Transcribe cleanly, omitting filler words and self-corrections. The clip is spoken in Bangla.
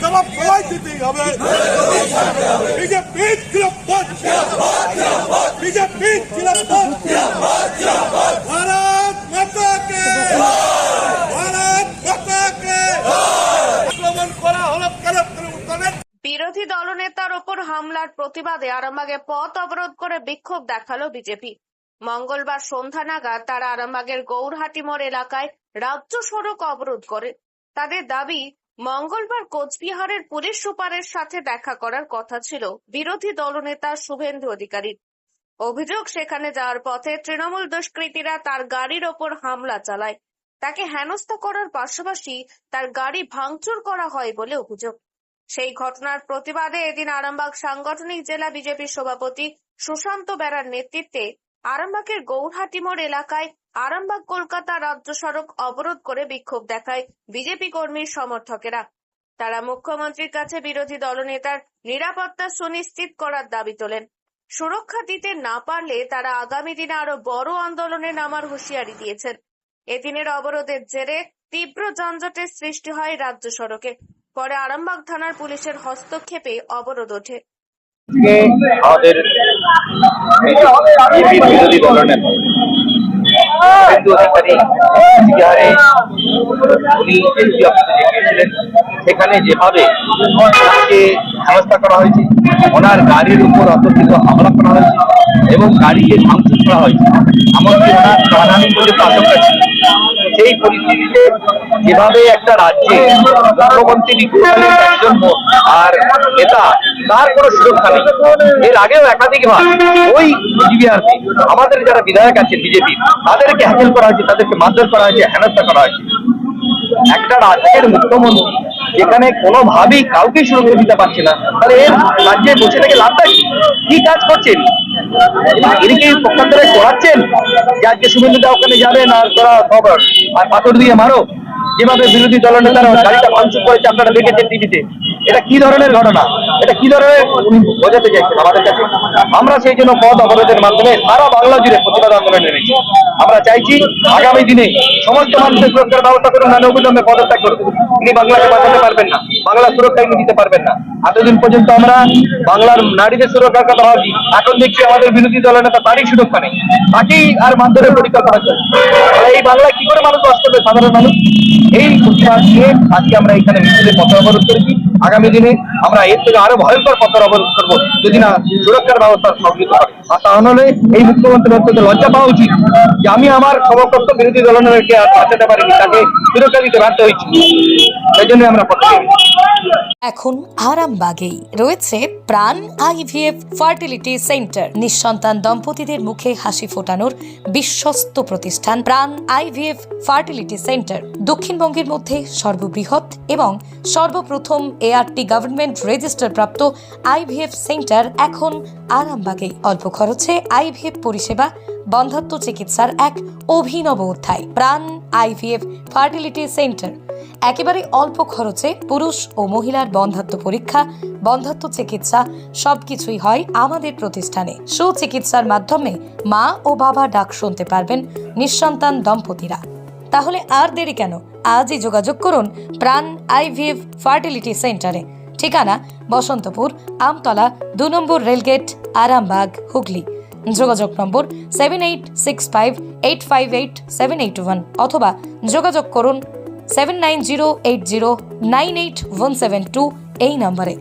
জবাব সবাই দিতেই হবে। বিজেপি জিন্দাবাদ, বিজেপি জিন্দাবাদ, ভারত মাতা কে, ভারত মাতা কে। আক্রমণ করা হলো কেন? বিরোধী দলনেতার ওপর হামলার প্রতিবাদে আরামবাগে পথ অবরোধ করে বিক্ষোভ দেখালো বিজেপি। মঙ্গলবার সন্ধ্যা নাগাদ তারা আরামবাগের গৌরহাটি মোড় এলাকায় রাজ্য সড়ক অবরোধ করে। তাদের দাবি, মঙ্গলবার কোচবিহারের পুলিশ সুপারের সাথে দেখা করার কথা ছিল বিরোধী দলনেতা শুভেন্দু অধিকারীর। অভিযোগ, সেখানে যাওয়ার পথে তৃণমূল দুষ্কৃতীরা তার গাড়ির ওপর হামলা চালায়। তাকে হেনস্থা করার পাশাপাশি তার গাড়ি ভাঙচুর করা হয় বলে অভিযোগ। সেই ঘটনার প্রতিবাদে এদিন আরামবাগ সাংগঠনিক জেলা বিজেপির সভাপতি সুশান্ত বেরার নেতৃত্বে আরামবাগের গৌরহাটি মোড় এলাকায় আরামবাগ কলকাতা রাজ্য সড়ক অবরোধ করে বিক্ষোভ দেখায় বিজেপি কর্মীর সমর্থকেরা। তারা মুখ্যমন্ত্রীর কাছে বিরোধী দলনেতার নিরাপত্তা সুনিশ্চিত করার দাবি তোলেন। সুরক্ষা দিতে না পারলে তারা আগামী দিনে আরো বড় আন্দোলনে নামার হুঁশিয়ারি দিয়েছেন। এদিনের অবরোধের জেরে তীব্র যানজটের সৃষ্টি হয় রাজ্য সড়কে। পরে আরামবাগ থানার পুলিশের হস্তক্ষেপে অবরোধ ওঠে। আমাদের বিরোধী দলনেতা শুভেন্দু অধিকারী বিহারে উনি এসপি অফিসে গিয়েছিলেন। সেখানে যেভাবে তাকে হেনস্থা করা হয়েছে, ওনার গাড়ির উপর অতর্কিত হামলা করা হয়েছে এবং গাড়িকে ভাঙচুর করা হয়েছে, এমনকি ওনার প্রাণহানি পর্যন্ত আশঙ্কা ছিল। সেই পরিস্থিতিতে যেভাবে একটা রাজ্যে মুখ্যমন্ত্রী একজন আর নেতা, তার কোনো সুরক্ষা নেই। এর আগেও একাধিকবার ওই কোচবিহারকে আমাদের যারা বিধায়ক আছেন বিজেপি, তাদেরকে হ্যাকেল করা হয়েছে, তাদেরকে মারধর করা হয়েছে, হেনস্থা করা হয়েছে। একটা রাজ্যের মুখ্যমন্ত্রী যেখানে কোনোভাবেই কাউকে সুরক্ষা দিতে পারছে না, তাহলে এর রাজ্যে বসে থেকে লাভটা কি কাজ করছেন? এদিকে পক্ষান্তরে করাচ্ছেন যে আজকে শুভেন্দু দা ওখানে যাবেন আর তোরা খবর আর পাথর দিয়ে মারো। যেভাবে বিরোধী দলনেতারা গাড়িটা ভাঙচুর করেছে আপনারা দেখেছেন টিভিতে। এটা কি ধরনের ঘটনা? এটা কি ধরনের উনি বোঝাতে চাইছেন আমাদের কাছে? আমরা সেই জন্য পথ অবরোধের মাধ্যমে সারা বাংলা জুড়ে প্রতিবাদ আন্দোলনে নেমেছি। আমরা চাইছি আগামী দিনে সমস্ত মানুষের সুরক্ষার ব্যবস্থা করুন, না অবিলম্বে পদত্যাগ করুন। তিনি বাংলাকে বাঁচাতে পারবেন না, বাংলার সুরক্ষা এনে দিতে পারবেন না। এতদিন পর্যন্ত আমরা বাংলার নারীদের সুরক্ষার কথা ভাবছি, এখন দেখছি আমাদের বিরোধী দলনেতা তারই সুরক্ষা নেই, তাকেই আর মারধরের পরিকল্পনা চলছে। এই বাংলায় কি করে মানুষ বাস করবে, সাধারণ মানুষ? এই প্রতিবাদ নিয়ে আজকে আমরা এখানে মিছিলে পথ অবরোধ করেছি। আগামী দিনে আমরা এর থেকে আরো ভয়ঙ্কর পথ অবরোধ করবো যদি না সুরক্ষার ব্যবস্থা সংযুক্ত করে। আর তাহলে এই মুখ্যমন্ত্রীর অত্যন্ত লজ্জা পাওয়া উচিত যে আমি আমার সমকক্ষ বিরোধী দলনেতাকে আর বাঁচাতে পারিনি, তাকে সুরক্ষা দিতে ব্যর্থ হয়েছি। সেই জন্য আমরা পথ এখন আরামবাগেই রয়েছে প্রাণ আইভিএফ ফার্টিলিটি সেন্টার। নিঃসন্তান দম্পতিদের মুখে হাসি ফোটানোর বিশ্বস্ত প্রতিষ্ঠান প্রাণ আইভিএফ ফার্টিলিটি সেন্টার দক্ষিণবঙ্গের মধ্যে সর্ববৃহৎ এবং সর্বপ্রথম এআরটি গভর্নমেন্ট রেজিস্টার প্রাপ্ত আইভিএফ সেন্টার এখন আরামবাগেই। অল্প খরচে আইভিএফ পরিষেবা, বন্ধাত্ম চিকিৎসার এক অভিনব অধ্যায়। প্রাণ আইভিএফ ফার্টিলিটি সেন্টার একেবারে অল্প খরচে পুরুষ ও মহিলার বন্ধাত্ম পরীক্ষা, বন্ধাত্ম চিকিৎসা সবকিছুই হয় আমাদের প্রতিষ্ঠানে। সুচিকিৎসার মাধ্যমে মা ও বাবা ডাক শুনতে পারবেন নিঃসন্তান দম্পতিরা। তাহলে আর দেরি কেন? আজই যোগাযোগ করুন প্রাণ আইভিএফ ফার্টিলিটি সেন্টারে। ঠিকানা বসন্তপুর, আমতলা, 2 নম্বর রেলগেট, আরামবাগ, হুগলি। যোগাযোগ নম্বর 7865858781 অথবা যোগাযোগ করুন 7908098172 এই নম্বরে।